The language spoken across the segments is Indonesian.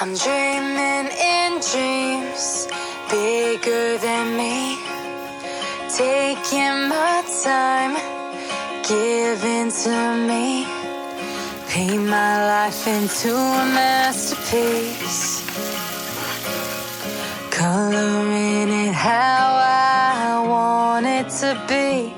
I'm dreaming in dreams bigger than me, taking my time, giving to me, paint my life into a masterpiece, coloring it how I want it to be.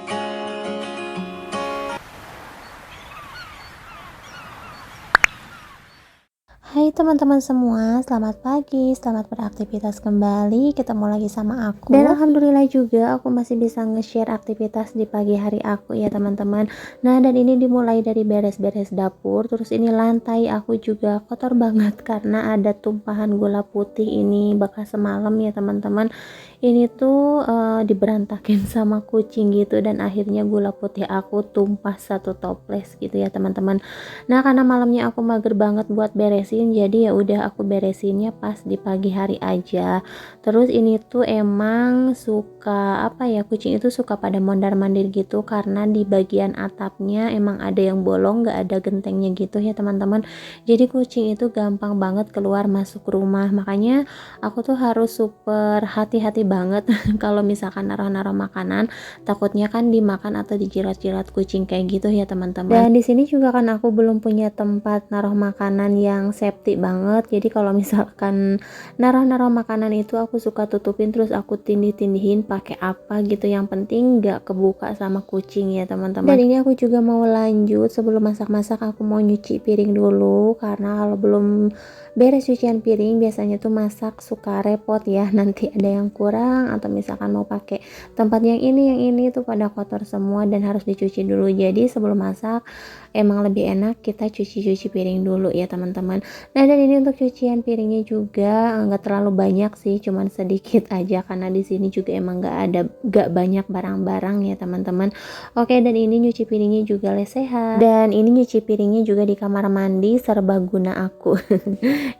Hai teman-teman semua, selamat pagi, selamat beraktivitas kembali, ketemu lagi sama aku. Dan alhamdulillah juga aku masih bisa nge-share aktivitas di pagi hari aku ya teman-teman. Nah, dan ini dimulai dari beres-beres dapur, terus ini lantai aku juga kotor banget karena ada tumpahan gula putih ini bekas semalam ya teman-teman. Ini tuh diberantakin sama kucing gitu, dan akhirnya gula putih aku tumpah satu toples gitu ya teman-teman. Nah, karena malamnya aku mager banget buat beresin, jadi ya udah aku beresinnya pas di pagi hari aja. Terus ini tuh emang suka apa ya, kucing itu suka pada mondar-mandir gitu karena di bagian atapnya emang ada yang bolong, nggak ada gentengnya gitu ya teman-teman. Jadi kucing itu gampang banget keluar masuk rumah. Makanya aku tuh harus super hati-hati banget kalau misalkan naruh-naruh makanan, takutnya kan dimakan atau dijilat-jilat kucing kayak gitu ya teman-teman. Dan di sini juga kan aku belum punya tempat naruh makanan yang safety banget, jadi kalau misalkan naruh-naruh makanan itu aku suka tutupin terus aku tindih-tindihin pakai apa gitu, yang penting nggak kebuka sama kucing ya teman-teman. Dan ini aku juga mau lanjut, sebelum masak-masak aku mau nyuci piring dulu, karena kalau belum beres cucian piring biasanya tuh masak suka repot ya, nanti ada yang kurang atau misalkan mau pakai tempat yang ini tuh pada kotor semua dan harus dicuci dulu. Jadi sebelum masak emang lebih enak kita cuci piring dulu ya teman-teman. Nah, dan ini untuk cucian piringnya juga nggak terlalu banyak sih, cuman sedikit aja karena di sini juga emang nggak banyak barang-barang ya teman-teman. Oke, dan ini nyuci piringnya juga lesehan, dan ini nyuci piringnya juga di kamar mandi serbaguna aku.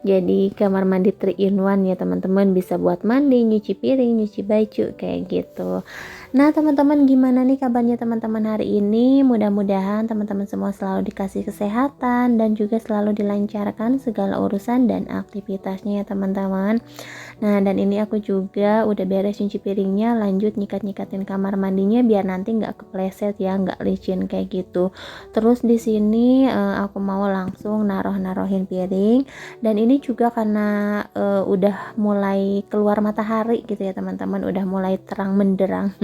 Jadi kamar mandi 3 in 1 ya teman-teman, bisa buat mandi, nyuci piring, nyuci baju kayak gitu. Nah teman-teman, gimana nih kabarnya teman-teman hari ini? Mudah-mudahan teman-teman semua selalu dikasih kesehatan dan juga selalu dilancarkan segala urusan dan aktivitasnya ya teman-teman. Nah, dan ini aku juga udah beres nyuci piringnya, lanjut nyikat-nyikatin kamar mandinya biar nanti nggak kepleset ya, nggak licin kayak gitu. Terus di sini aku mau langsung naruhin piring, dan ini juga karena udah mulai keluar matahari gitu ya teman-teman, udah mulai terang menderang.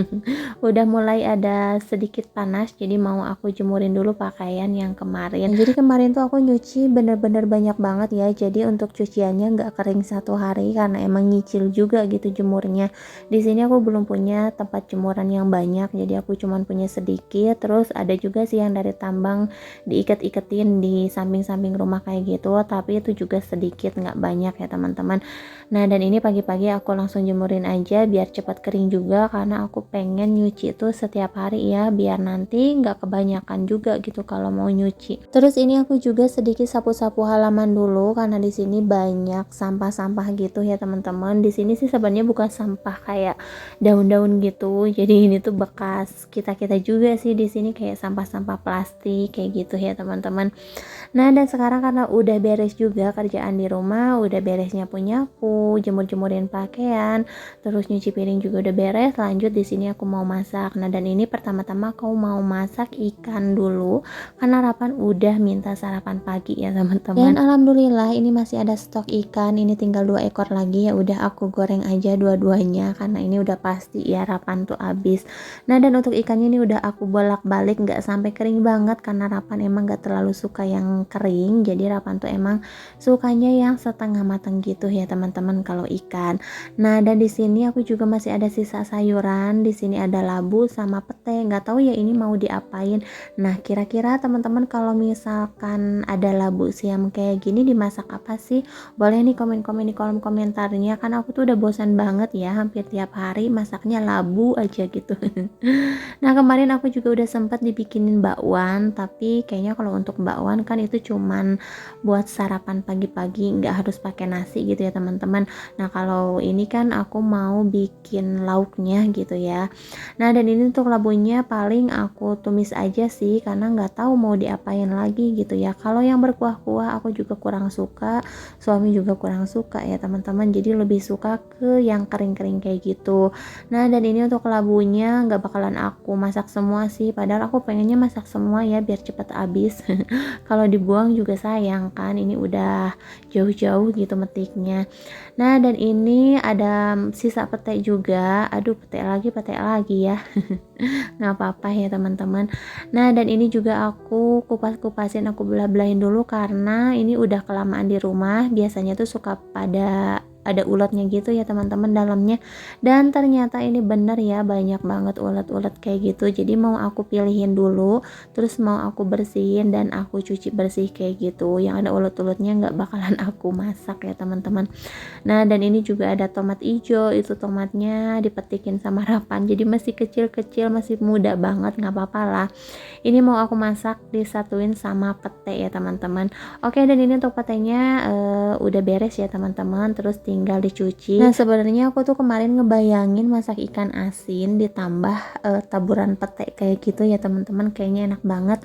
Udah mulai ada sedikit panas, jadi mau aku jemurin dulu pakaian yang kemarin. Jadi kemarin tuh aku nyuci bener-bener banyak banget ya, jadi untuk cuciannya nggak kering satu hari karena emang nyicil juga gitu jemurnya. Di sini aku belum punya tempat jemuran yang banyak, jadi aku cuman punya sedikit. Terus ada juga sih yang dari tambang diikat-iketin di samping-samping rumah kayak gitu, tapi itu juga sedikit, nggak banyak ya teman-teman. Nah, dan ini pagi-pagi aku langsung jemurin aja biar cepat kering juga, karena aku pengen nyuci itu setiap hari ya, biar nanti nggak kebanyakan juga gitu kalau mau nyuci. Terus ini aku juga sedikit sapu-sapu halaman dulu karena di sini banyak sampah-sampah gitu ya teman-teman. Di sini sih sebenarnya bukan sampah kayak daun-daun gitu, jadi ini tuh bekas kita juga sih di sini, kayak sampah-sampah plastik kayak gitu ya teman-teman. Nah, dan sekarang karena udah beres juga kerjaan di rumah, udah beres nyapu-nyapu, jemur-jemurin pakaian, terus nyuci piring juga udah beres, lanjut di sini aku mau masak. Nah, dan ini pertama-tama aku mau masak ikan dulu karena Rapan udah minta sarapan pagi ya teman-teman. Dan alhamdulillah ini masih ada stok ikan, ini tinggal 2 ekor lagi, ya udah aku goreng aja dua-duanya karena ini udah pasti ya Rapan tuh habis. Nah, dan untuk ikannya ini udah aku bolak-balik nggak sampai kering banget karena Rapan emang nggak terlalu suka yang kering, jadi Rapan tuh emang sukanya yang setengah matang gitu ya teman-teman kalau ikan. Nah, dan di sini aku juga masih ada sisa sayuran. Di sini ada labu sama pete, nggak tahu ya ini mau diapain. Nah, kira-kira teman-teman kalau misalkan ada labu siam kayak gini dimasak apa sih? Boleh nih komen-komen di kolom komentarnya, kan aku tuh udah bosan banget ya hampir tiap hari masaknya labu aja gitu. Nah, kemarin aku juga udah sempat dibikinin bakwan, tapi kayaknya kalau untuk bakwan kan itu cuman buat sarapan pagi-pagi, nggak harus pakai nasi gitu ya teman-teman. Nah, kalau ini kan aku mau bikin lauknya gitu ya. Nah dan ini untuk labunya paling aku tumis aja sih, karena nggak tahu mau diapain lagi gitu ya. Kalau yang berkuah-kuah aku juga kurang suka, suami juga kurang suka ya teman-teman, jadi lebih suka ke yang kering-kering kayak gitu. Nah dan ini untuk labunya nggak bakalan aku masak semua sih, padahal aku pengennya masak semua ya biar cepet habis. Kalau dibuang juga sayang kan, ini udah jauh-jauh gitu metiknya. Nah dan ini ada sisa pete juga, aduh pete lagi ya. Nggak apa-apa ya teman-teman. Nah dan ini juga aku kupas-kupasin, aku belah-belahin dulu karena ini udah kelamaan di rumah. Biasanya tuh suka ada ulatnya gitu ya teman-teman dalamnya, dan ternyata ini bener ya, banyak banget ulat-ulat kayak gitu. Jadi mau aku pilihin dulu, terus mau aku bersihin dan aku cuci bersih kayak gitu. Yang ada ulat-ulatnya nggak bakalan aku masak ya teman-teman. Nah dan ini juga ada tomat hijau, itu tomatnya dipetikin sama Rapan, jadi masih kecil-kecil, masih muda banget, nggak apa-apa lah. Ini mau aku masak disatuin sama pete ya teman-teman. Oke, dan ini untuk petenya udah beres ya teman-teman, terus tinggal dicuci. Nah sebenarnya aku tuh kemarin ngebayangin masak ikan asin ditambah taburan pete kayak gitu ya teman-teman, kayaknya enak banget.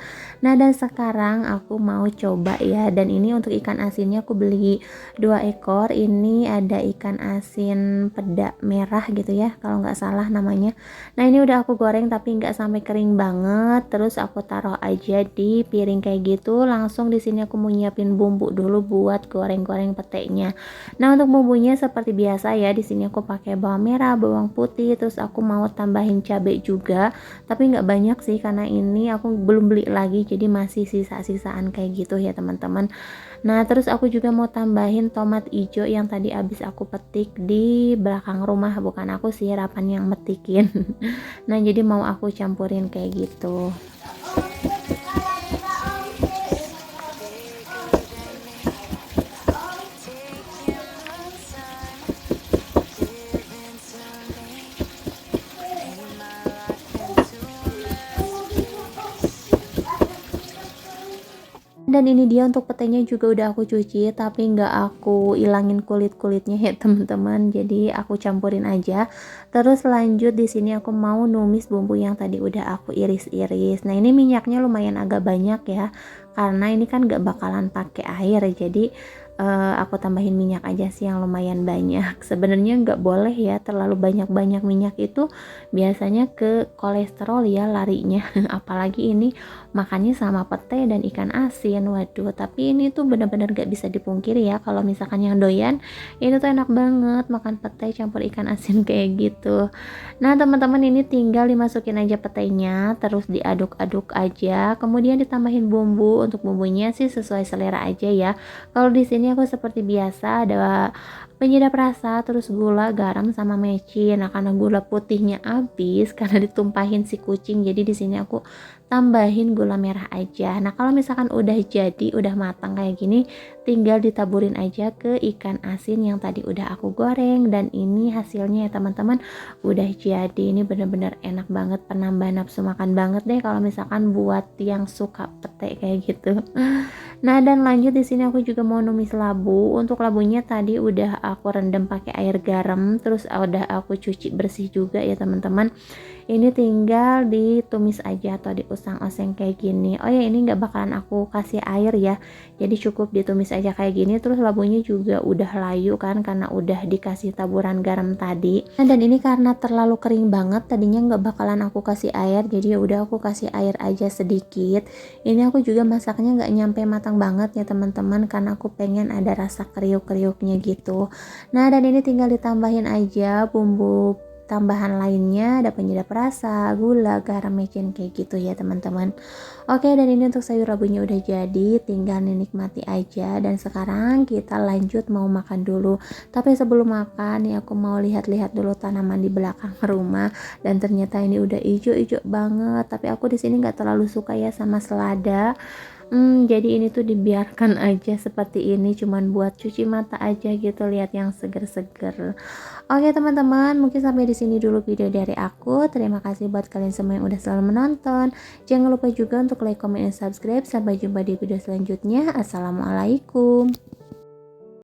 Nah dan sekarang aku mau coba ya, dan ini untuk ikan asinnya aku beli 2 ekor. Ini ada ikan asin peda merah gitu ya kalau nggak salah namanya. Nah ini udah aku goreng tapi nggak sampai kering banget, terus aku taruh aja di piring kayak gitu. Langsung di sini aku mau nyiapin bumbu dulu buat goreng-goreng petenya. Nah untuk bumbunya seperti biasa ya, di sini aku pakai bawang merah, bawang putih, terus aku mau tambahin cabai juga, tapi nggak banyak sih karena ini aku belum beli lagi, jadi masih sisa-sisaan kayak gitu ya teman-teman. Nah terus aku juga mau tambahin tomat hijau yang tadi habis aku petik di belakang rumah, bukan aku sih, Rapan yang metikin. Nah jadi mau aku campurin kayak gitu. Dan ini dia untuk petenya juga udah aku cuci, tapi nggak aku ilangin kulit-kulitnya ya teman-teman, jadi aku campurin aja. Terus lanjut di sini aku mau numis bumbu yang tadi udah aku iris-iris. Nah ini minyaknya lumayan agak banyak ya, karena ini kan nggak bakalan pakai air, jadi aku tambahin minyak aja sih yang lumayan banyak. Sebenarnya nggak boleh ya terlalu banyak-banyak minyak, itu biasanya ke kolesterol ya larinya. Apalagi ini makannya sama pete dan ikan asin, waduh. Tapi ini tuh bener-bener gak bisa dipungkiri ya, kalau misalkan yang doyan ini tuh enak banget makan pete campur ikan asin kayak gitu. Nah teman-teman, ini tinggal dimasukin aja petenya, terus diaduk-aduk aja, kemudian ditambahin bumbu. Untuk bumbunya sih sesuai selera aja ya. Kalau di sini aku seperti biasa ada penyedap rasa, terus gula, garam, sama mecin. Nah karena gula putihnya habis karena ditumpahin si kucing, jadi di sini aku tambahin gula merah aja. Nah kalau misalkan udah jadi, udah matang kayak gini, tinggal ditaburin aja ke ikan asin yang tadi udah aku goreng. Dan ini hasilnya ya teman-teman, udah jadi. Ini bener-bener enak banget, penambah nafsu makan banget deh kalau misalkan buat yang suka pete kayak gitu. Nah dan lanjut di sini aku juga mau numis labu. Untuk labunya tadi udah aku rendam pakai air garam, terus udah aku cuci bersih juga ya teman-teman. Ini tinggal ditumis aja atau diusang-oseng kayak gini. Oh ya, ini nggak bakalan aku kasih air ya, jadi cukup ditumis aja kayak gini. Terus labunya juga udah layu kan karena udah dikasih taburan garam tadi. Nah dan ini karena terlalu kering banget, tadinya nggak bakalan aku kasih air, jadi ya udah aku kasih air aja sedikit. Ini aku juga masaknya nggak nyampe matang banget ya teman-teman, karena aku pengen ada rasa kriuk-kriuknya gitu. Nah dan ini tinggal ditambahin aja bumbu tambahan lainnya, ada penyedap rasa, gula, garam, mecin kayak gitu ya teman-teman. Oke, dan ini untuk sayur labunya udah jadi, tinggal dinikmati aja. Dan sekarang kita lanjut mau makan dulu. Tapi sebelum makan nih aku mau lihat-lihat dulu tanaman di belakang rumah, dan ternyata ini udah hijau-hijau banget. Tapi aku di sini nggak terlalu suka ya sama selada. Jadi ini tuh dibiarkan aja seperti ini, cuman buat cuci mata aja gitu, lihat yang seger-seger. Oke teman-teman, mungkin sampai di sini dulu video dari aku. Terima kasih buat kalian semua yang udah selalu menonton. Jangan lupa juga untuk like, comment, dan subscribe. Sampai jumpa di video selanjutnya. Assalamualaikum.